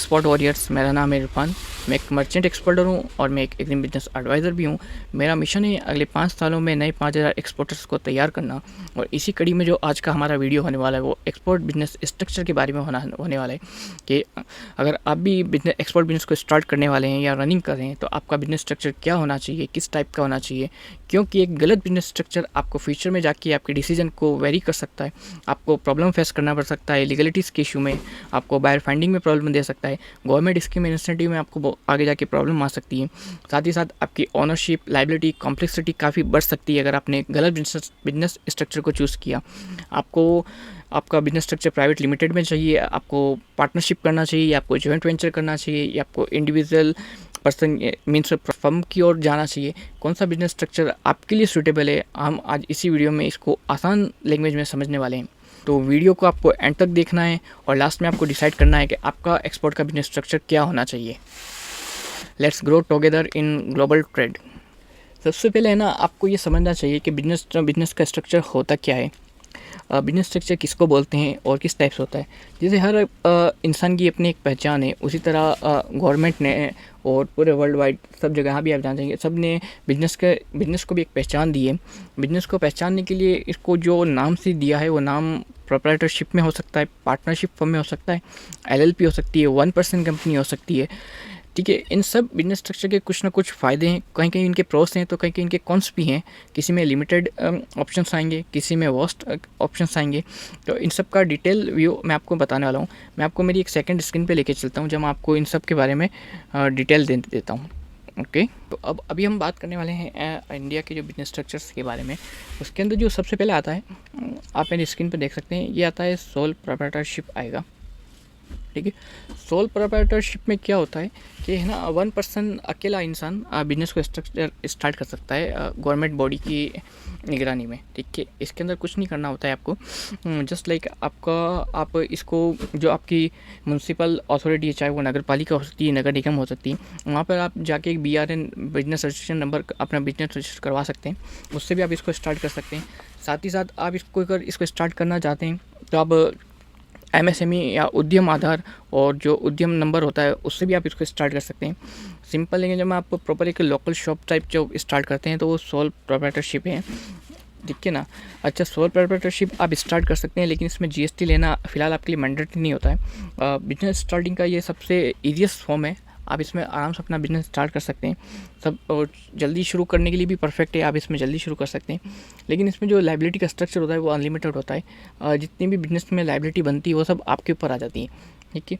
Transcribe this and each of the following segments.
Export warriors. मेरा नाम है इरफान। मैं एक मर्चेंट एक्सपोर्टर हूँ और मैं एक एग्री बिजनेस एडवाइज़र भी हूँ। मेरा मिशन है अगले 5 सालों में नए 5000 एक्सपोर्टर्स को तैयार करना। और इसी कड़ी में जो आज का हमारा वीडियो होने वाला है वो एक्सपोर्ट बिजनेस स्ट्रक्चर के बारे में होने वाला है कि अगर आप भी बिजनेस एक्सपोर्ट बिजनेस को स्टार्ट करने वाले हैं या रनिंग कर रहे हैं तो आपका बिजनेस स्ट्रक्चर क्या होना चाहिए, किस टाइप का होना चाहिए, क्योंकि एक गलत बिजनेस स्ट्रक्चर आपको फ्यूचर में जाके आपके डिसीजन को वेरी कर सकता है, आपको प्रॉब्लम फेस करना पड़ सकता है, लीगलिटीज़ के इशू में आपको बायर फाइंडिंग में प्रॉब्लम दे सकता है, गवर्नमेंट स्कीम इंसेंटिव में आपको आगे जाके प्रॉब्लम आ सकती है। साथ ही साथ आपकी ओनरशिप, लाइबिलिटी, कॉम्प्लेक्सिटी काफ़ी बढ़ सकती है अगर आपने गलत बिजनेस स्ट्रक्चर को चूज़ किया। आपको आपका बिजनेस स्ट्रक्चर प्राइवेट लिमिटेड में चाहिए, आपको पार्टनरशिप करना चाहिए, या आपको जॉइंट वेंचर करना चाहिए, या आपको इंडिविजुअल पर्सन मीन्स फर्म की ओर जाना चाहिए, कौन सा बिजनेस स्ट्रक्चर आपके लिए सूटेबल है, हम आज इसी वीडियो में इसको आसान लैंग्वेज में समझने वाले हैं। तो वीडियो को आपको एंड तक देखना है और लास्ट में आपको डिसाइड करना है कि आपका एक्सपोर्ट का बिजनेस स्ट्रक्चर क्या होना चाहिए। Let's grow together in global trade. सबसे पहले है ना, आपको ये समझना चाहिए कि बिजनेस का स्ट्रक्चर होता क्या है, बिजनेस स्ट्रक्चर किसको बोलते हैं और किस टाइप से होता है। जैसे हर इंसान की अपनी एक पहचान है, उसी तरह गवर्नमेंट ने और पूरे वर्ल्ड वाइड सब जगह भी आप जान जाएंगे, सब ने बिजनेस को भी एक पहचान दी है। बिजनेस को पहचानने के लिए इसको जो नाम से दिया है वो नाम प्रोप्राइटरशिप में हो सकता है, पार्टनरशिप फर्म में हो सकता है, LLP हो सकती है, 1% कंपनी हो सकती है। ठीक है, इन सब बिजनेस स्ट्रक्चर के कुछ ना कुछ फ़ायदे हैं, कहीं कहीं इनके प्रोस हैं तो कहीं कहीं इनके कॉन्स भी हैं। किसी में लिमिटेड ऑप्शंस आएंगे, किसी में वास्ट ऑप्शंस आएंगे। तो इन सब का डिटेल व्यू मैं आपको बताने वाला हूँ। मैं आपको मेरी एक सेकंड स्क्रीन पे लेके चलता हूँ जब मैं आपको इन सब के बारे में डिटेल दे देता हूँ। ओके, तो अब अभी हम बात करने वाले हैं इंडिया के जो बिजनेस स्ट्रक्चर्स के बारे में। उसके अंदर जो सबसे पहले आता है, आप मेरी स्क्रीन पर देख सकते हैं, ये आता है सोल प्रोप्राइटरशिप आएगा। ठीक है, सोल प्रोप्राइटरशिप में क्या होता है कि है ना, 1% अकेला इंसान बिजनेस को स्टार्ट कर सकता है गवर्नमेंट बॉडी की निगरानी में। ठीक है, इसके अंदर कुछ नहीं करना होता है आपको, जस्ट लाइक आप इसको जो आपकी म्यूनसिपल अथॉरिटी है, चाहे वो नगर पालिका हो सकती है, नगर निगम हो सकती है, वहाँ पर आप जाके एक BRN बिजनेस रजिस्ट्रेशन नंबर अपना बिजनेस रजिस्टर करवा सकते हैं, उससे भी आप इसको स्टार्ट कर सकते हैं। साथ ही साथ आप इसको अगर इसको स्टार्ट करना चाहते हैं तो आप MSME या उद्यम आधार और जो उद्यम नंबर होता है उससे भी आप इसको स्टार्ट कर सकते हैं। सिंपल लेकिन जब आप प्रॉपर एक लोकल शॉप टाइप जो स्टार्ट करते हैं तो वो सोल प्रोप्राइटरशिप है। ठीक है ना। अच्छा, सोल प्रोप्राइटरशिप आप स्टार्ट कर सकते हैं, लेकिन इसमें GST लेना फ़िलहाल आपके लिए मैंडेटरी नहीं होता है। बिजनेस स्टार्टिंग का ये सबसे ईजीएस्ट फॉर्म है, आप इसमें आराम से अपना बिजनेस स्टार्ट कर सकते हैं। सब और जल्दी शुरू करने के लिए भी परफेक्ट है, आप इसमें जल्दी शुरू कर सकते हैं। लेकिन इसमें जो लाइबिलिटी का स्ट्रक्चर होता है वो अनलिमिटेड होता है। जितनी भी बिजनेस में लाइबिलिटी बनती है वो सब आपके ऊपर आ जाती है। ठीक है,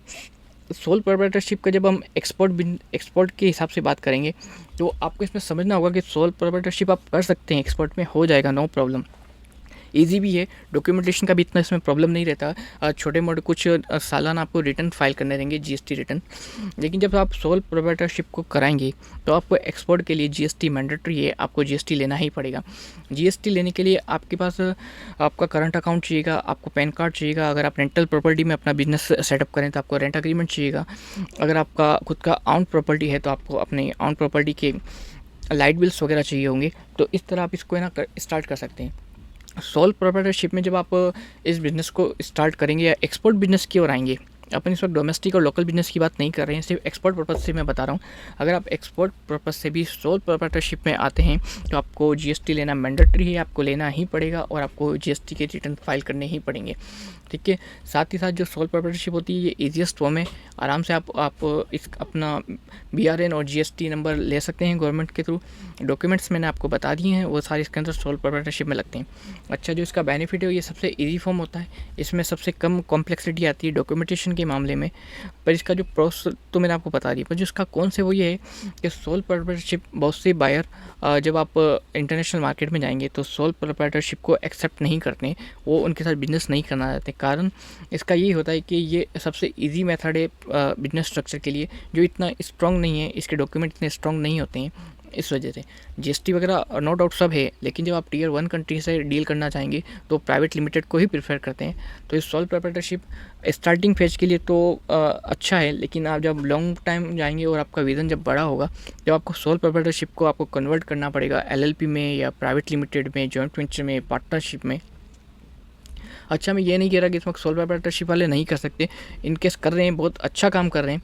सोल प्रोप्राइटरशिप का जब हम एक्सपोर्ट के हिसाब से बात करेंगे तो आपको इसमें समझना होगा कि सोल प्रोप्राइटरशिप आप कर सकते हैं, एक्सपोर्ट में हो जाएगा, नो प्रॉब्लम, ईजी भी है। डॉक्यूमेंटेशन का भी इतना इसमें प्रॉब्लम नहीं रहता। छोटे मोटे कुछ सालाना आपको रिटर्न फाइल करने रहेंगे, GST रिटर्न। लेकिन जब आप सोल प्रोप्राइटरशिप को कराएंगे तो आपको एक्सपोर्ट के लिए GST मैंडेटरी है, आपको GST लेना ही पड़ेगा। GST लेने के लिए आपके पास आपका करंट अकाउंट चाहिएगा, आपको पैन कार्ड चाहिएगा। अगर आप रेंटल प्रॉपर्टी में अपना बिजनेस सेटअप करें तो आपको रेंट एग्रीमेंट चाहिएगा। अगर आपका खुद का ऑन प्रॉपर्टी है तो आपको अपने ऑन प्रॉपर्टी के लाइट बिल्स वगैरह चाहिए होंगे। तो इस तरह आप इसको है ना स्टार्ट कर सकते हैं। सोल प्रोप्राइटरशिप में जब आप इस बिज़नेस को स्टार्ट करेंगे या एक्सपोर्ट बिजनेस की ओर आएंगे, अपन इस वक्त डोमेस्टिक और लोकल बिजनेस की बात नहीं कर रहे हैं, सिर्फ एक्सपोर्ट पर्पज़ से मैं बता रहा हूँ। अगर आप एक्सपोर्ट पर्पज़ से भी सोल प्रोप्राइटरशिप में आते हैं तो आपको GST लेना मैंडेटरी है, आपको लेना ही पड़ेगा और आपको GST के रिटर्न फाइल करने ही पड़ेंगे। ठीक है, साथ ही साथ जो सोल प्रोप्राइटरशिप होती है ये ईजीएस्ट फॉर्म है। आराम से आप इस अपना BRN और GST नंबर ले सकते हैं गवर्नमेंट के थ्रू। डॉक्यूमेंट्स मैंने आपको बता दिए हैं, वो सारे इसके अंदर सोल प्रोप्राइटरशिप में लगते हैं। अच्छा, जो इसका बेनिफिट है ये सबसे ईजी फॉर्म होता है, इसमें सबसे कम कॉम्प्लेक्सिटी आती है डॉक्यूमेंटेशन के मामले में। पर इसका जो प्रोसेस तो मैंने आपको बता दिया, पर जो इसका कौन से वो ये है कि सोल प्रोप्राइटरशिप बहुत से बायर जब आप इंटरनेशनल मार्केट में जाएंगे तो सोल प्रोप्राइटरशिप को एक्सेप्ट नहीं करते, वो उनके साथ बिजनेस नहीं करना चाहते। कारण इसका यही होता है कि ये सबसे ईजी मेथड है बिजनेस स्ट्रक्चर के लिए, जो इतना स्ट्रॉन्ग नहीं है, इसके डॉक्यूमेंट इतने स्ट्रॉन्ग नहीं होते हैं। इस वजह से GST वगैरह नो डाउट सब है, लेकिन जब आप Tier 1 कंट्री से डील करना चाहेंगे तो प्राइवेट लिमिटेड को ही प्रेफर करते हैं। तो इस सोल प्रोप्राइटरशिप स्टार्टिंग फेज के लिए तो अच्छा है, लेकिन आप जब लॉन्ग टाइम जाएंगे और आपका विजन जब बड़ा होगा, जब आपको सोल प्रोप्राइटरशिप को आपको कन्वर्ट करना पड़ेगा LLP में या प्राइवेट लिमिटेड में, जॉइंट वेंचर में, पार्टनरशिप में, अच्छा, मैं ये नहीं कह रहा कि इसमें सोल प्रोप्राइटरशिप वाले नहीं कर सकते, इनकेस कर रहे हैं, बहुत अच्छा काम कर रहे हैं,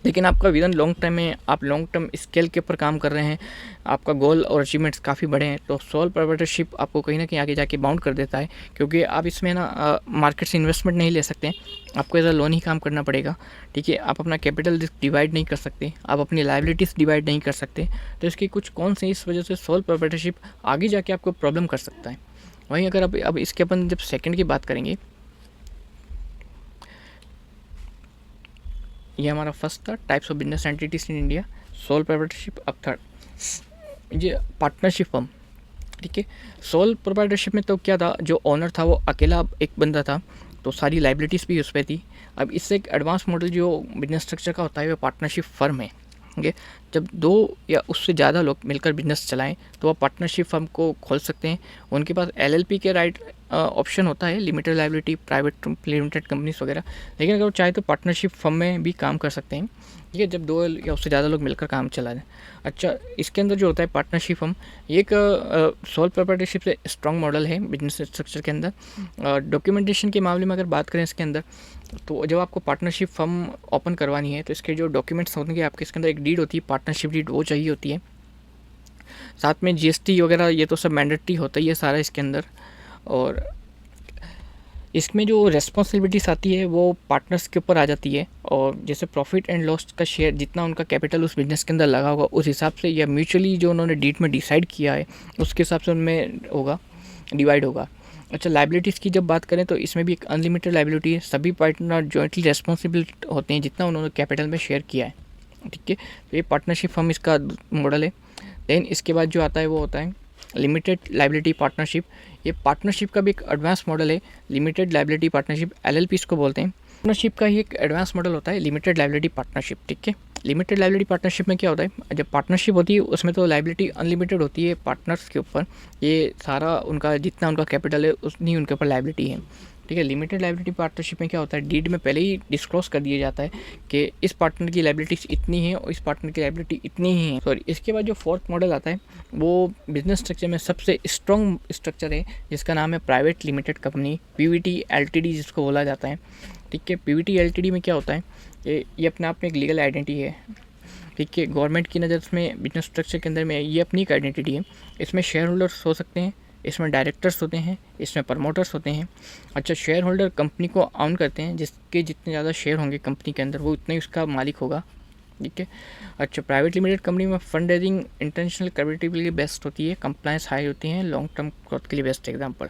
लेकिन आपका विजन लॉन्ग टर्म में, आप लॉन्ग टर्म स्केल के ऊपर काम कर रहे हैं, आपका गोल और अचीवमेंट्स काफ़ी बड़े हैं, तो सोल प्रोप्राइटरशिप आपको कहीं ना कहीं आगे जाके बाउंड कर देता है, क्योंकि आप इसमें ना मार्केट से इन्वेस्टमेंट नहीं ले सकते, आपको एज अ लोन ही काम करना पड़ेगा। ठीक है, आप अपना कैपिटल डिवाइड नहीं कर सकते, आप अपनी लाइबिलिटीज़ डिवाइड नहीं कर सकते, तो इसके कुछ कौन से इस वजह से सोल प्रोप्राइटरशिप आगे जाके आपको प्रॉब्लम कर सकता है। वहीं अगर अब इसके अपन जब सेकेंड की बात करेंगे, ये हमारा फर्स्ट था types of business entities in India, sole proprietorship. अब थर्ड ये पार्टनरशिप फर्म। ठीक है, सोल प्रोप्राइटरशिप में तो क्या था, जो ऑनर था वो अकेला एक बंदा था, तो सारी लाइबिलिटीज़ भी उस पर थी। अब इससे एक एडवांस मॉडल जो बिजनेस स्ट्रक्चर का होता है वो पार्टनरशिप फर्म है। ठीक है, जब दो या उससे ज़्यादा लोग मिलकर बिजनेस चलाएं तो वह पार्टनरशिप फर्म को खोल सकते हैं। उनके पास एलएलपी के राइट ऑप्शन होता है, limited liability, private limited companies वगैरह, लेकिन अगर वो चाहे तो पार्टनरशिप फर्म में भी काम कर सकते हैं। ठीक है, जब दो या उससे ज़्यादा लोग मिलकर काम चला रहे हैं। अच्छा, इसके अंदर जो होता है पार्टनरशिप फर्म, ये एक सोल प्रोप्राइटरशिप से स्ट्रॉन्ग मॉडल है बिजनेस स्ट्रक्चर के अंदर। डॉक्यूमेंटेशन के मामले में अगर बात करें इसके अंदर, तो जब आपको पार्टनरशिप फर्म ओपन करवानी है तो इसके जो डॉक्यूमेंट्स होंगे आपके, इसके अंदर एक डीड होती है, पार्टनरशिप डीड, वो चाहिए होती है। साथ में जीएसटी वगैरह ये तो सब मैंडेटरी होता ही है सारा इसके अंदर। और इसमें जो रेस्पॉन्सिबिलिटीज़ आती है वो पार्टनर्स के ऊपर आ जाती है, और जैसे प्रॉफिट एंड लॉस का शेयर, जितना उनका कैपिटल उस बिज़नेस के अंदर लगा होगा उस हिसाब से, या म्यूचुअली जो उन्होंने डीड में डिसाइड किया है उसके हिसाब से उनमें होगा, डिवाइड होगा। अच्छा, लाइबिलिटीज़ की जब बात करें तो इसमें भी एक अनलिमिटेड लाइबिलिटी है, सभी पार्टनर जॉइंटली रेस्पॉन्सिबल होते हैं जितना उन्होंने कैपिटल में शेयर किया है। ठीक है, तो ये पार्टनरशिप फर्म इसका मॉडल है। देन इसके बाद जो आता है वो होता है लिमिटेड लाइबिलिटी पार्टनरशिप। ये पार्टनरशिप का भी एक एडवांस मॉडल है, लिमिटेड लाइबिलिटी पार्टनरशिप, एलएलपी इसको बोलते हैं। पार्टनरशिप का ही एक एडवांस मॉडल होता है लिमिटेड लाइबिलिटी पार्टनरशिप। ठीक है, लिमिटेड लाइबिलिटी पार्टनरशिप में क्या होता है, जब पार्टनरशिप होती है उसमें तो लाइबिलिटी अनलिमिटेड होती है पार्टनर्स के ऊपर, ये सारा उनका जितना उनका कैपिटल है उतनी उनके ऊपर लाइबिलिटी है। ठीक है, लिमिटेड लाइबिलिटी पार्टनरशिप में क्या होता है, डीड में पहले ही डिस्क्लोज कर दिया जाता है कि इस पार्टनर की लाइबिलिटीज इतनी है और इस पार्टनर की लाइबिलिटी इतनी ही है। सॉरी, इसके बाद जो फोर्थ मॉडल आता है वो बिजनेस स्ट्रक्चर में सबसे स्ट्रॉन्ग स्ट्रक्चर है, जिसका नाम है private limited company, Pvt LTD जिसको बोला जाता है। ठीक है, पीवीटी एलटीडी में क्या होता है, ये अपने आप में एक लीगल आइडेंटिटी है। ठीक है, गवर्नमेंट की नज़र में बिजनेस स्ट्रक्चर के अंदर में ये अपनी एक आइडेंटिटी है। इसमें शेयर होल्डर्स हो सकते हैं, इसमें डायरेक्टर्स होते हैं, इसमें प्रमोटर्स होते हैं। अच्छा, शेयर होल्डर कंपनी को ऑन करते हैं, जिसके जितने ज़्यादा शेयर होंगे कंपनी के अंदर वो उतना ही उसका मालिक होगा। ठीक है, अच्छा, प्राइवेट लिमिटेड कंपनी में फंड रेजिंग इंटरनेशनल क्रेडिबिलिटी के लिए बेस्ट होती है, कंप्लायंस हाई होती है, लॉन्ग टर्म ग्रोथ के लिए बेस्ट एग्जाम्पल।